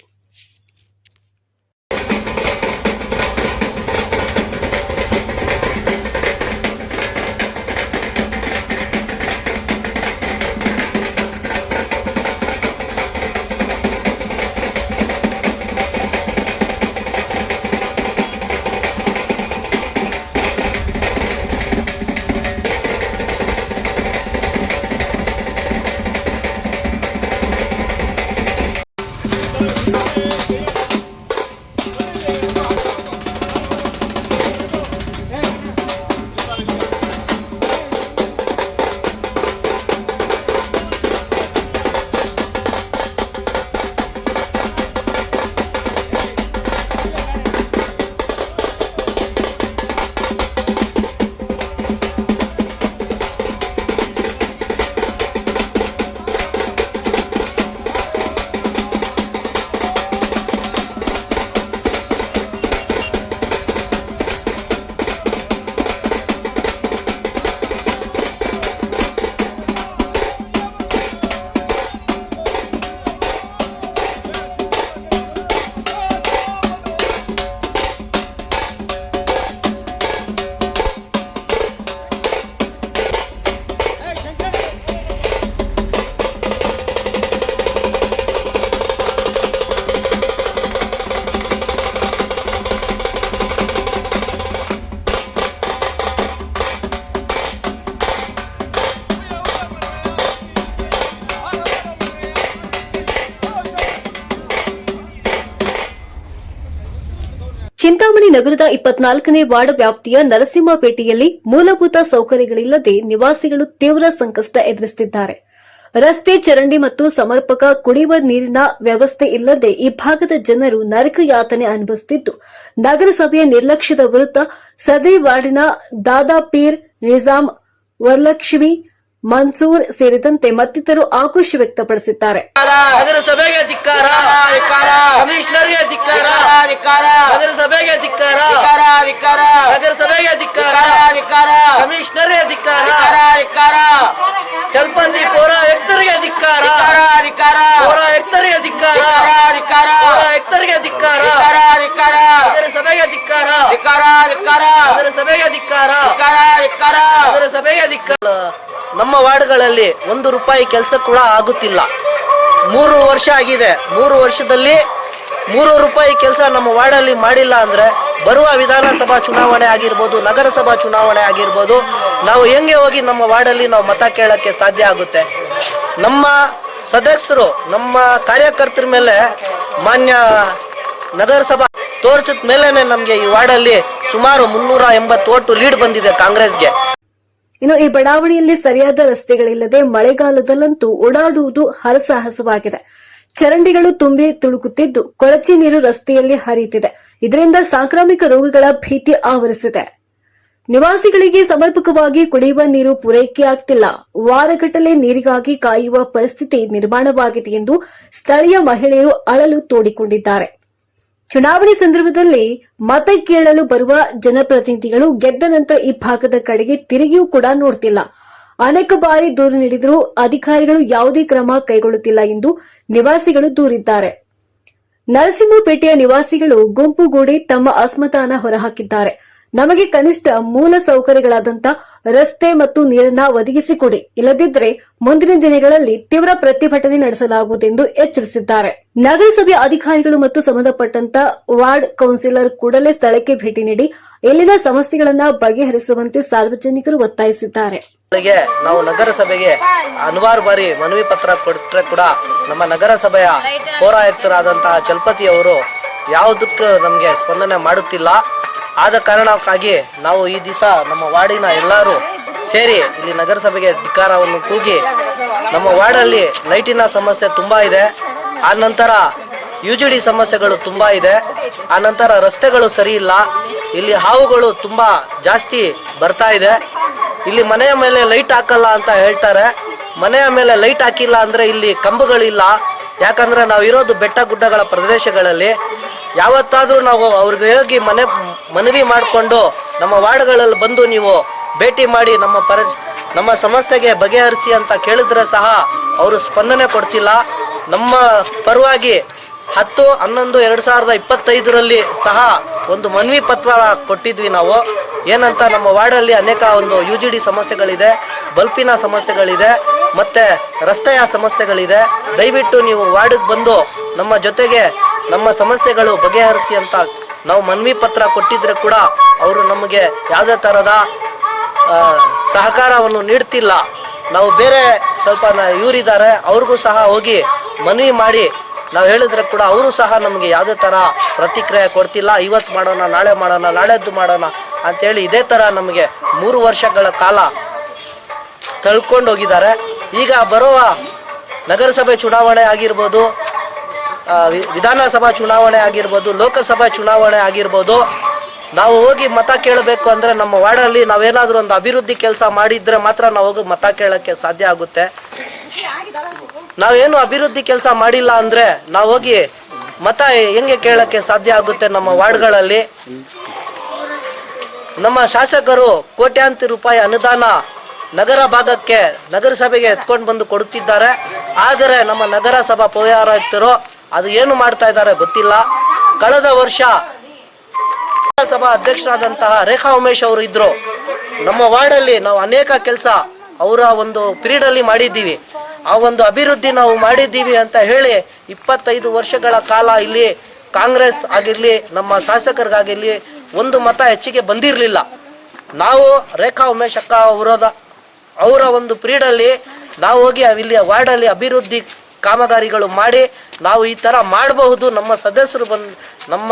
ಚಿಂತಾಮಣಿ ನಗರದ 24ನೇ ವಾರ್ಡ್ ವ್ಯಾಪ್ತಿಯ ನರಸಿಂಹಪೇಟೆಯಲ್ಲಿ ಮೂಲಭೂತ ಸೌಕರ್ಯಗಳಿಲ್ಲದೆ ನಿವಾಸಿಗಳು ತೀವ್ರ ಸಂಕಷ್ಟ ಎದುರಿಸುತ್ತಿದ್ದಾರೆ. ರಸ್ತೆ, ಚರಂಡಿ ಮತ್ತು ಸಮರ್ಪಕ ಕುಡಿಯುವ ನೀರಿನ ವ್ಯವಸ್ಥೆ ಇಲ್ಲದೆ ಈ ಭಾಗದ ಜನರು ನರಕ ಯಾತನೆ ಅನುಭವಿಸುತ್ತಿದ್ದು ನಗರಸಭೆಯ ನಿರ್ಲಕ್ಷ್ಯದ ವಿರುದ್ಧ ಸದೈ ವಾರ್ಡಿನ ದಾದಾಪೀರ್, ನಿಜಾಂ, ವರಲಕ್ಷ್ಮಿ, ಮನ್ಸೂರ್ ಸೇರಿದಂತೆ ಮತ್ತಿತರರು ಆಕ್ರೋಶ ವ್ಯಕ್ತಪಡಿಸಿದ್ದಾರೆ. ನಗರಸಭೆಗೆ ಧಿಕ್ಕಾರ, ಕಮಿಷನರ್ಗೆ ಧಿಕ್ಕಾರ, ನಗರಸಭೆಗೆ ಧಿಕ್ಕಾರ, ನಗರಸಭೆಗೆ ಧಿಕ್ಕಾರ, ಕಮಿಷನರ್ಗೆ ಧಿಕ್ಕಾರ, ಚಲ್ಪಂದಿ ಪೋರ ಎಕ್ತರಿಗೆ ಧಿಕ್ಕಾರ, ಪೋರ ಎಕ್ತರಿಗೆ ಧಿಕ್ಕಾರ, ಪೋರ ಎಕ್ತರಿಗೆ ಧಿಕ್ಕಾರ, ನಗರಸಭೆಗೆ ಧಿಕ್ಕಾರ, ನಗರಸಭೆಗೆ ಧಿಕ್ಕಾರ, ನಗರಸಭೆಗೆ ಧಿಕ್ಕಾರ. ನಮ್ಮ ವಾರ್ಡ್ಗಳಲ್ಲಿ 1 ರೂಪಾಯಿ ಕೆಲಸ ಕೂಡ ಆಗುತ್ತಿಲ್ಲ. 3 ವರ್ಷ ಆಗಿದೆ. 3 ವರ್ಷದಲ್ಲಿ 3 ರೂಪಾಯಿ ಕೆಲಸ ನಮ್ಮ ವಾರ್ಡಲ್ಲಿ ಮಾಡಿಲ್ಲ ಅಂದ್ರೆ ಬರುವ ವಿಧಾನಸಭಾ ಚುನಾವಣೆ ಆಗಿರ್ಬೋದು, ನಗರಸಭಾ ಚುನಾವಣೆ ಆಗಿರ್ಬೋದು, ನಾವು ಹೆಂಗೆ ಹೋಗಿ ನಮ್ಮ ವಾರ್ಡಲ್ಲಿ ನಾವು ಮತ ಕೇಳಕ್ಕೆ ಸಾಧ್ಯ ಆಗುತ್ತೆ? ನಮ್ಮ ಸದಸ್ಯರು, ನಮ್ಮ ಕಾರ್ಯಕರ್ತರ ಮೇಲೆ ಮಾನ್ಯ ನಗರಸಭಾ ತೋರಿಸಿದ ಮೇಲೆನೆ ನಮಗೆ ಈ ವಾರ್ಡಲ್ಲಿ ಸುಮಾರು 380 ಓಟು ಲೀಡ್ ಬಂದಿದೆ ಕಾಂಗ್ರೆಸ್ಗೆ. ಇನ್ನು ಈ ಬಡಾವಣೆಯಲ್ಲಿ ಸರಿಯಾದ ರಸ್ತೆಗಳಿಲ್ಲದೆ ಮಳೆಗಾಲದಲ್ಲಂತೂ ಓಡಾಡುವುದು ಹರಸಾಹಸವಾಗಿದೆ. ಚರಂಡಿಗಳು ತುಂಬಿ ತುಳುಕುತ್ತಿದ್ದು ಕೊಳಚೆ ನೀರು ರಸ್ತೆಯಲ್ಲಿ ಹರಿಯುತ್ತಿದೆ. ಇದರಿಂದ ಸಾಂಕ್ರಾಮಿಕ ರೋಗಗಳ ಭೀತಿ ಆವರಿಸಿದೆ. ನಿವಾಸಿಗಳಿಗೆ ಸಮರ್ಪಕವಾಗಿ ಕುಡಿಯುವ ನೀರು ಪೂರೈಕೆಯಾಗುತ್ತಿಲ್ಲ. ವಾರಗಟ್ಟಲೆ ನೀರಿಗಾಗಿ ಕಾಯುವ ಪರಿಸ್ಥಿತಿ ನಿರ್ಮಾಣವಾಗಿದೆ ಎಂದು ಸ್ಥಳೀಯ ಮಹಿಳೆಯರು ಅಳಲು ತೋಡಿಕೊಂಡಿದ್ದಾರೆ. ಚುನಾವಣೆ ಸಂದರ್ಭದಲ್ಲಿ ಮತ ಕೇಳಲು ಬರುವ ಜನಪ್ರತಿನಿಧಿಗಳು ಗೆದ್ದ ನಂತರ ಈ ಭಾಗದ ಕಡೆಗೆ ತಿರುಗಿಯೂ ಕೂಡ ನೋಡ್ತಿಲ್ಲ. ಅನೇಕ ಬಾರಿ ದೂರು ನೀಡಿದರೂ ಅಧಿಕಾರಿಗಳು ಯಾವುದೇ ಕ್ರಮ ಕೈಗೊಳ್ಳುತ್ತಿಲ್ಲ ಎಂದು ನಿವಾಸಿಗಳು ದೂರಿದ್ದಾರೆ. ನರಸಿಂಹಪೇಟೆಯ ನಿವಾಸಿಗಳು ಗುಂಪುಗೂಡಿ ತಮ್ಮ ಅಸಮಾಧಾನ ಹೊರಹಾಕಿದ್ದಾರೆ. ನಮಗೆ ಕನಿಷ್ಠ ಮೂಲ ಸೌಕರ್ಯಗಳಾದಂಥ ರಸ್ತೆ ಮತ್ತು ನೀರನ್ನ ಒದಗಿಸಿಕೊಡಿ, ಇಲ್ಲದಿದ್ದರೆ ಮುಂದಿನ ದಿನಗಳಲ್ಲಿ ತೀವ್ರ ಪ್ರತಿಭಟನೆ ನಡೆಸಲಾಗುವುದೆಂದು ಎಚ್ಚರಿಸಿದ್ದಾರೆ. ನಗರಸಭೆ ಅಧಿಕಾರಿಗಳು ಮತ್ತು ಸಂಬಂಧಪಟ್ಟಂತ ವಾರ್ಡ್ ಕೌನ್ಸಿಲರ್ ಕೂಡಲೇ ಸ್ಥಳಕ್ಕೆ ಭೇಟಿ ನೀಡಿ ಇಲ್ಲಿನ ಸಮಸ್ಯೆಗಳನ್ನ ಬಗೆಹರಿಸುವಂತೆ ಸಾರ್ವಜನಿಕರು ಒತ್ತಾಯಿಸಿದ್ದಾರೆ. ನಾವು ನಗರಸಭೆಗೆ ಹಲವಾರು ಬಾರಿ ಮನವಿ ಪತ್ರ ಕೊಟ್ಟರೆ ಕೂಡ ನಮ್ಮ ನಗರಸಭೆಯ ಪೌರಾಯುಕ್ತರಾದಂತಹ ಚಲಪತಿ ಅವರು ಯಾವುದಕ್ಕೂ ನಮಗೆ ಸ್ಪಂದನೆ ಮಾಡುತ್ತಿಲ್ಲ. ಆದ ಕಾರಣಕ್ಕಾಗಿ ನಾವು ಈ ದಿವಸ ನಮ್ಮ ವಾರ್ಡಿನ ಎಲ್ಲರೂ ಸೇರಿ ಇಲ್ಲಿ ನಗರಸಭೆಗೆ ಧಿಕ್ಕಾರವನ್ನು ಕೂಗಿ ನಮ್ಮ ವಾರ್ಡಲ್ಲಿ ಲೈಟಿನ ಸಮಸ್ಯೆ ತುಂಬ ಇದೆ, ಆ ನಂತರ UGD ಸಮಸ್ಯೆಗಳು ತುಂಬ ಇದೆ, ಆ ನಂತರ ರಸ್ತೆಗಳು ಸರಿ ಇಲ್ಲ, ಇಲ್ಲಿ ಹಾವುಗಳು ತುಂಬ ಜಾಸ್ತಿ ಬರ್ತಾ ಇದೆ, ಇಲ್ಲಿ ಮನೆಯ ಮೇಲೆ ಲೈಟ್ ಹಾಕಲ್ಲ ಅಂತ ಹೇಳ್ತಾರೆ. ಮನೆಯ ಮೇಲೆ ಲೈಟ್ ಹಾಕಿಲ್ಲ ಅಂದರೆ ಇಲ್ಲಿ ಕಂಬಗಳಿಲ್ಲ. ಯಾಕಂದರೆ ನಾವು ಇರೋದು ಬೆಟ್ಟ ಗುಡ್ಡಗಳ ಪ್ರದೇಶಗಳಲ್ಲಿ. ಯಾವತ್ತಾದರೂ ನಾವು ಅವ್ರಿಗೆ ಹೋಗಿ ಮನವಿ ಮಾಡಿಕೊಂಡು ನಮ್ಮ ವಾರ್ಡ್ಗಳಲ್ಲಿ ಬಂದು ನೀವು ಭೇಟಿ ಮಾಡಿ ನಮ್ಮ ಸಮಸ್ಯೆಗೆ ಬಗೆಹರಿಸಿ ಅಂತ ಕೇಳಿದ್ರೆ ಸಹ ಅವರು ಸ್ಪಂದನೆ ಕೊಡ್ತಿಲ್ಲ. ನಮ್ಮ ಪರವಾಗಿ 10/11/2025 ಸಹ ಒಂದು ಮನವಿ ಪತ್ರ ಕೊಟ್ಟಿದ್ವಿ ನಾವು. ಏನಂತ ನಮ್ಮ ವಾರ್ಡಲ್ಲಿ ಅನೇಕ ಒಂದು UGD ಸಮಸ್ಯೆಗಳಿದೆ, ಬಲ್ಪಿನ ಸಮಸ್ಯೆಗಳಿದೆ, ಮತ್ತು ರಸ್ತೆಯ ಸಮಸ್ಯೆಗಳಿದೆ. ದಯವಿಟ್ಟು ನೀವು ವಾರ್ಡಿಗೆ ಬಂದು ನಮ್ಮ ಜೊತೆಗೆ ನಮ್ಮ ಸಮಸ್ಯೆಗಳು ಬಗೆಹರಿಸಿ ಅಂತ ನಾವು ಮನವಿ ಪತ್ರ ಕೊಟ್ಟಿದ್ರೆ ಕೂಡ ಅವರು ನಮಗೆ ಯಾವುದೇ ಥರದ ಸಹಕಾರವನ್ನು ನೀಡ್ತಿಲ್ಲ. ನಾವು ಬೇರೆ ಸ್ವಲ್ಪ ಇವರಿದ್ದಾರೆ, ಅವ್ರಿಗೂ ಸಹ ಹೋಗಿ ಮನವಿ ಮಾಡಿ ನಾವು ಹೇಳಿದ್ರೆ ಕೂಡ ಅವರು ಸಹ ನಮಗೆ ಯಾವುದೇ ಥರ ಪ್ರತಿಕ್ರಿಯೆ ಕೊಡ್ತಿಲ್ಲ. ಇವತ್ತು ಮಾಡೋಣ, ನಾಳೆ ಮಾಡೋಣ, ನಾಳೆದ್ದು ಮಾಡೋಣ ಅಂಥೇಳಿ ಇದೇ ಥರ ನಮಗೆ 3 ವರ್ಷಗಳ ಕಾಲ ತಳ್ಕೊಂಡು ಹೋಗಿದ್ದಾರೆ. ಈಗ ಬರುವ ನಗರಸಭೆ ಚುನಾವಣೆ ಆಗಿರ್ಬೋದು, ವಿಧಾನಸಭಾ ಚುನಾವಣೆ ಆಗಿರ್ಬೋದು, ಲೋಕಸಭಾ ಚುನಾವಣೆ ಆಗಿರ್ಬೋದು, ನಾವು ಹೋಗಿ ಮತ ಕೇಳಬೇಕು ಅಂದರೆ ನಮ್ಮ ವಾರ್ಡಲ್ಲಿ ನಾವೇನಾದರೂ ಒಂದು ಅಭಿವೃದ್ಧಿ ಕೆಲಸ ಮಾಡಿದರೆ ಮಾತ್ರ ನಾವು ಹೋಗಿ ಮತ ಕೇಳೋಕ್ಕೆ ಸಾಧ್ಯ ಆಗುತ್ತೆ. ನಾವೇನು ಅಭಿವೃದ್ಧಿ ಕೆಲಸ ಮಾಡಿಲ್ಲ ಅಂದರೆ ನಾವು ಹೋಗಿ ಮತ ಹೆಂಗೆ ಕೇಳೋಕ್ಕೆ ಸಾಧ್ಯ ಆಗುತ್ತೆ? ನಮ್ಮ ವಾರ್ಡ್ಗಳಲ್ಲಿ ನಮ್ಮ ಶಾಸಕರು ಕೋಟ್ಯಾಂತರ ರೂಪಾಯಿ ಅನುದಾನ ನಗರ ಭಾಗಕ್ಕೆ ನಗರಸಭೆಗೆ ಎತ್ಕೊಂಡು ಬಂದು ಕೊಡುತ್ತಿದ್ದಾರೆ. ಆದರೆ ನಮ್ಮ ನಗರಸಭಾ ಪೌರಾಯುಕ್ತರು ಅದು ಏನು ಮಾಡ್ತಾ ಇದ್ದಾರೆ ಗೊತ್ತಿಲ್ಲ. ಕಳೆದ ವರ್ಷ ನಗರಸಭಾ ಅಧ್ಯಕ್ಷರಾದಂತಹ ರೇಖಾ ಉಮೇಶ್ ಅವರು ಇದ್ರು. ನಮ್ಮ ವಾರ್ಡಲ್ಲಿ ನಾವು ಅನೇಕ ಕೆಲಸ ಅವರ ಒಂದು ಪೀರಿಯಡಲ್ಲಿ ಮಾಡಿದ್ದೀವಿ. ಆ ಒಂದು ಅಭಿವೃದ್ಧಿ ನಾವು ಮಾಡಿದ್ದೀವಿ ಅಂತ ಹೇಳಿ 25 ವರ್ಷಗಳ ಕಾಲ ಇಲ್ಲಿ ಕಾಂಗ್ರೆಸ್ ಆಗಿರಲಿ, ನಮ್ಮ ಶಾಸಕರಿಗಾಗಿರಲಿ ಒಂದು ಮತ ಹೆಚ್ಚಿಗೆ ಬಂದಿರಲಿಲ್ಲ. ನಾವು ರೇಖಾ ಉಮೇಶ್ ಅಕ್ಕ ಅವರ ಒಂದು ಪೀರಿಯಡಲ್ಲಿ ನಾವು ಹೋಗಿ ಇಲ್ಲಿ ವಾರ್ಡಲ್ಲಿ ಅಭಿವೃದ್ಧಿ ಕಾಮಗಾರಿಗಳು ಮಾಡಿ ನಾವು ಈ ಥರ ಮಾಡಬಹುದು, ನಮ್ಮ ಸದಸ್ಯರು ಬಂದು ನಮ್ಮ